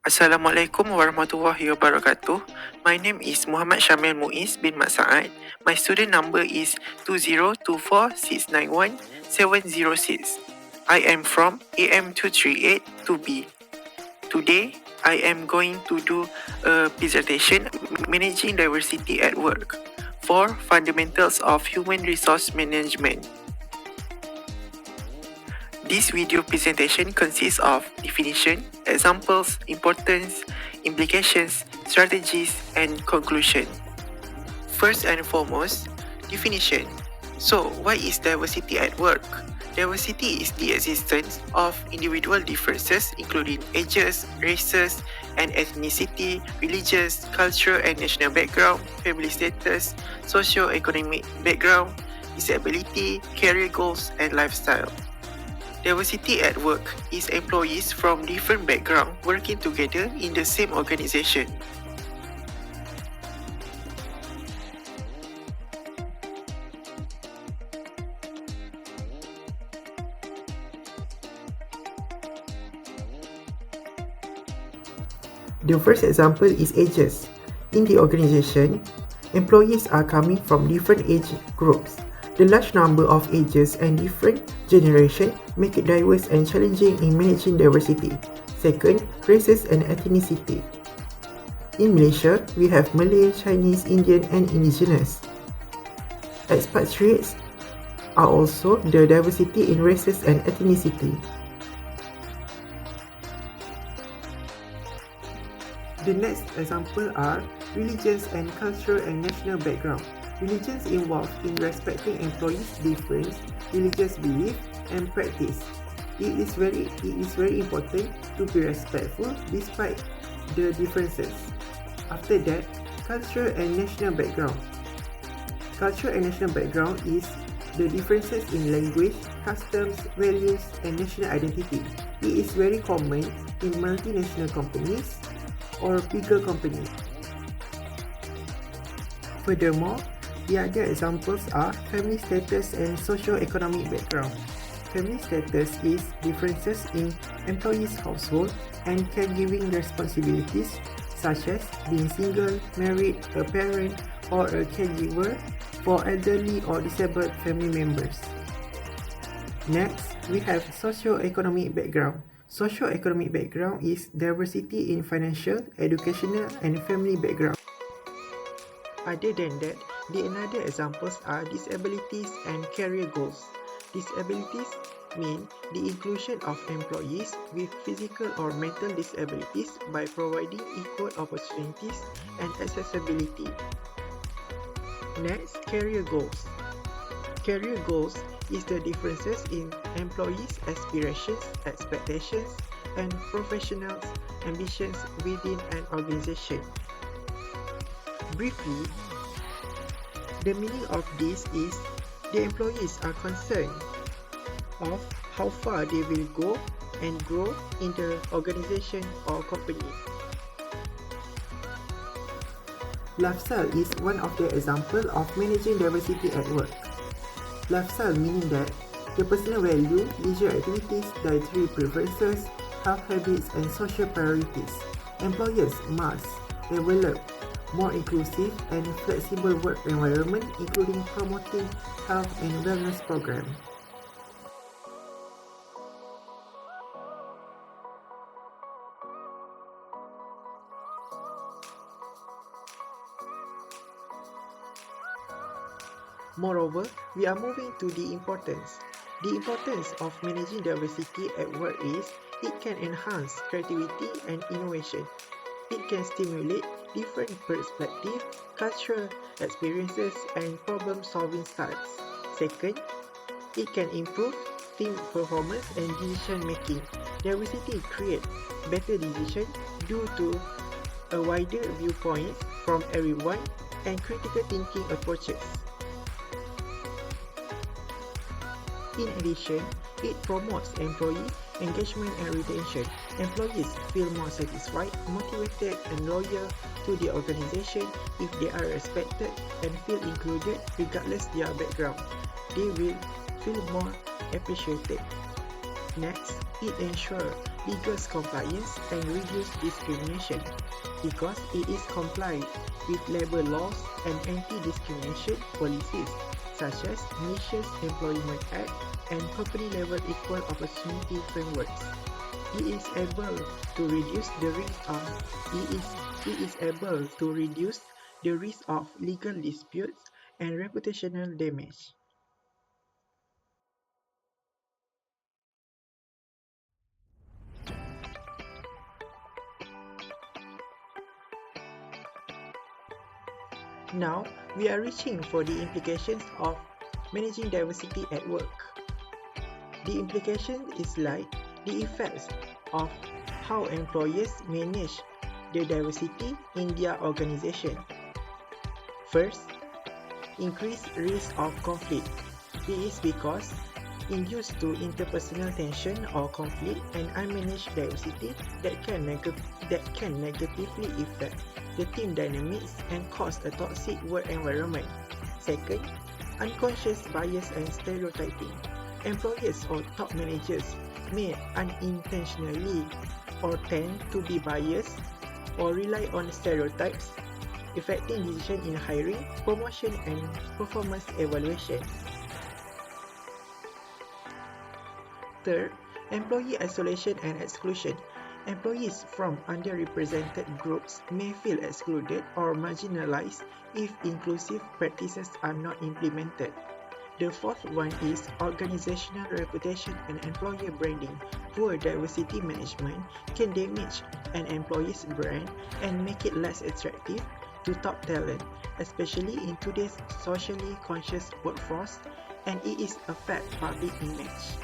Assalamualaikum warahmatullahi wabarakatuh. My name is Muhammad Syamil Muiz bin Mat Saad. My student number is 2024691706. I am from AM238 2B. Today, I am going to do a presentation Managing Diversity at Work for Fundamentals of Human Resource Management. This video presentation consists of definition, examples, importance, implications, strategies, and conclusion. First and foremost, definition. So, what is diversity at work? Diversity is the existence of individual differences including ages, races, and ethnicity, religious, cultural and national background, family status, socio-economic background, disability, career goals, and lifestyle. Diversity at work is employees from different backgrounds working together in the same organization. The first example is ages. In the organization, employees are coming from different age groups. The large number of ages and different generations make it diverse and challenging in managing diversity. Second, races and ethnicity. In Malaysia, we have Malay, Chinese, Indian, and indigenous. Expatriates are also the diversity in races and ethnicity. The next example are religions and cultural and national background. Religions involved in respecting employees' different religious beliefs and practice. It is very important to be respectful despite the differences. After that, cultural and national background. Cultural and national background is the differences in language, customs, values, and national identity. It is very common in multinational companies or bigger companies. Furthermore, the other examples are family status and socio-economic background. Family status is differences in employees' household and caregiving responsibilities such as being single, married, a parent, or a caregiver for elderly or disabled family members. Next, we have socio-economic background. Socio-economic background is diversity in financial, educational, and family background. Other than that, the another examples are disabilities and career goals. Disabilities mean the inclusion of employees with physical or mental disabilities by providing equal opportunities and accessibility. Next, career goals. Career goals is the differences in employees' aspirations, expectations, and professionals' ambitions within an organization. Briefly, the meaning of this is the employees are concerned of how far they will go and grow in the organization or company. Lifestyle is one of the examples of managing diversity at work. Lifestyle meaning that the personal value, leisure activities, dietary preferences, health habits, and social priorities. Employers must develop more inclusive and flexible work environment, including promoting health and wellness programs. Moreover, we are moving to the importance. The importance of managing diversity at work is it can enhance creativity and innovation. It can stimulate different perspectives, cultural experiences, and problem-solving styles. Second, it can improve team performance and decision-making. Diversity creates better decisions due to a wider viewpoint from everyone and critical thinking approaches. In addition, it promotes employee engagement and retention. Employees feel more satisfied, motivated, and loyal to the organization if they are respected and feel included regardless their background. They will feel more appreciated. Next, it ensures legal compliance and reduce discrimination because it is complied with labor laws and anti-discrimination policies such as Malaysia's Employment Act and company-level equal opportunity frameworks. It is able to reduce the risk of legal disputes and reputational damage. Now, we are reaching for the implications of managing diversity at work. The implication is like the effects of how employers manage the diversity in their organization. First, increased risk of conflict. It is because induced to interpersonal tension or conflict and unmanaged diversity that can negatively affect the team dynamics and cause a toxic work environment. Second, unconscious bias and stereotyping. Employers or top managers may unintentionally or tend to be biased or rely on stereotypes, affecting decisions in hiring, promotion, and performance evaluation. Third, employee isolation and exclusion. Employees from underrepresented groups may feel excluded or marginalized if inclusive practices are not implemented. The fourth one is organizational reputation and employer branding. Poor diversity management can damage an employee's brand and make it less attractive to top talent, especially in today's socially conscious workforce, and it is affect public image.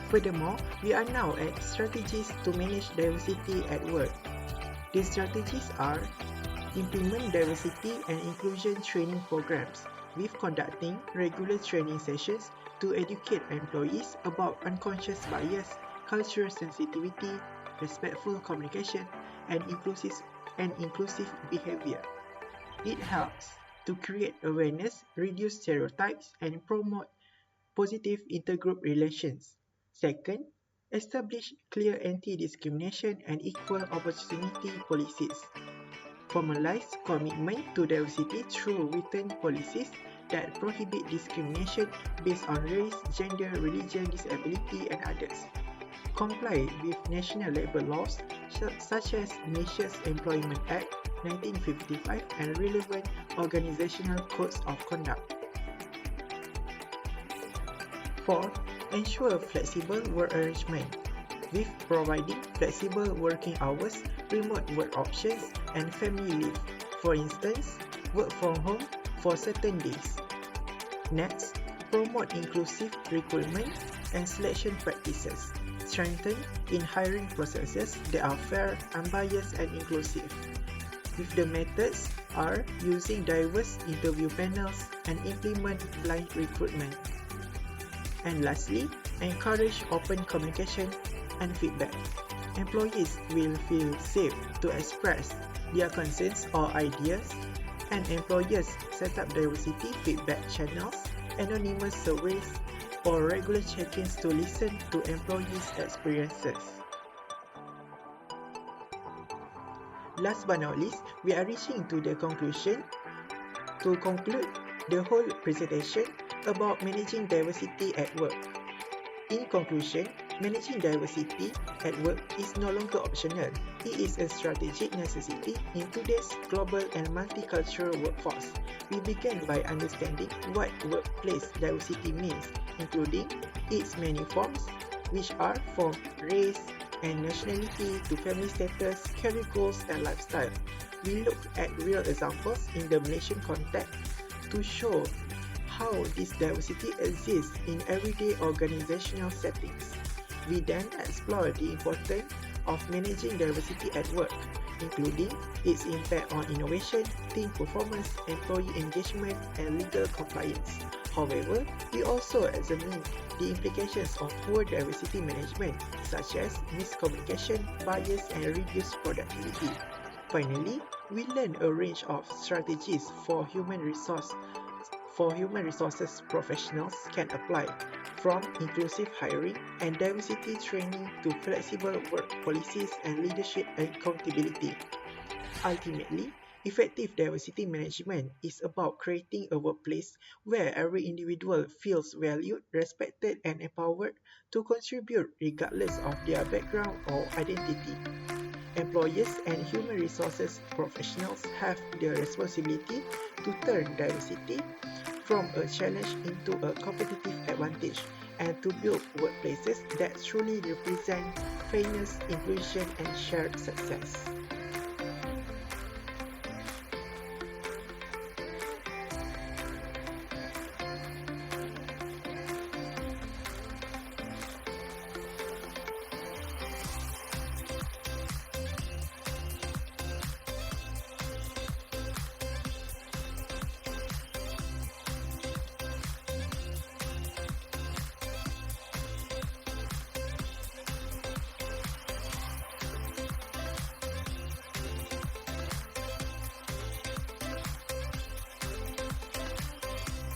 Furthermore, we are now at strategies to manage diversity at work. These strategies are implement diversity and inclusion training programs with conducting regular training sessions to educate employees about unconscious bias, cultural sensitivity, respectful communication, and inclusive behavior. It helps to create awareness, reduce stereotypes, and promote positive intergroup relations. Second, establish clear anti-discrimination and equal opportunity policies. Formalize commitment to diversity through written policies that prohibit discrimination based on race, gender, religion, disability, and others. Comply with national labor laws such as Malaysia's Employment Act 1955 and relevant organizational codes of conduct. Fourth, ensure flexible work arrangement with providing flexible working hours, remote work options, and family leave. For instance, work from home for certain days. Next, promote inclusive recruitment and selection practices. Strengthen in hiring processes that are fair, unbiased, and inclusive. With the methods are using diverse interview panels and implement blind recruitment. And lastly, encourage open communication and feedback. Employees will feel safe to express their concerns or ideas, and employers set up diversity feedback channels, anonymous surveys, or regular check-ins to listen to employees' experiences. Last but not least, we are reaching to the conclusion. To conclude the whole presentation about managing diversity at work. In conclusion, managing diversity at work is no longer optional. It is a strategic necessity in today's global and multicultural workforce. We began by understanding what workplace diversity means, including its many forms, which are from race and nationality to family status, career goals, and lifestyle. We looked at real examples in the Malaysian context to show how this diversity exists in everyday organizational settings. We then explore the importance of managing diversity at work. including its impact on innovation, team performance, employee engagement, and legal compliance. However, we also examine the implications of poor diversity management, such as miscommunication, bias, and reduced productivity. Finally, we learn a range of strategies human resources professionals can apply, from inclusive hiring and diversity training to flexible work policies and leadership accountability. Ultimately, effective diversity management is about creating a workplace where every individual feels valued, respected, and empowered to contribute regardless of their background or identity. Employers and human resources professionals have the responsibility to turn diversity from a challenge into a competitive advantage and to build workplaces that truly represent fairness, inclusion, and shared success.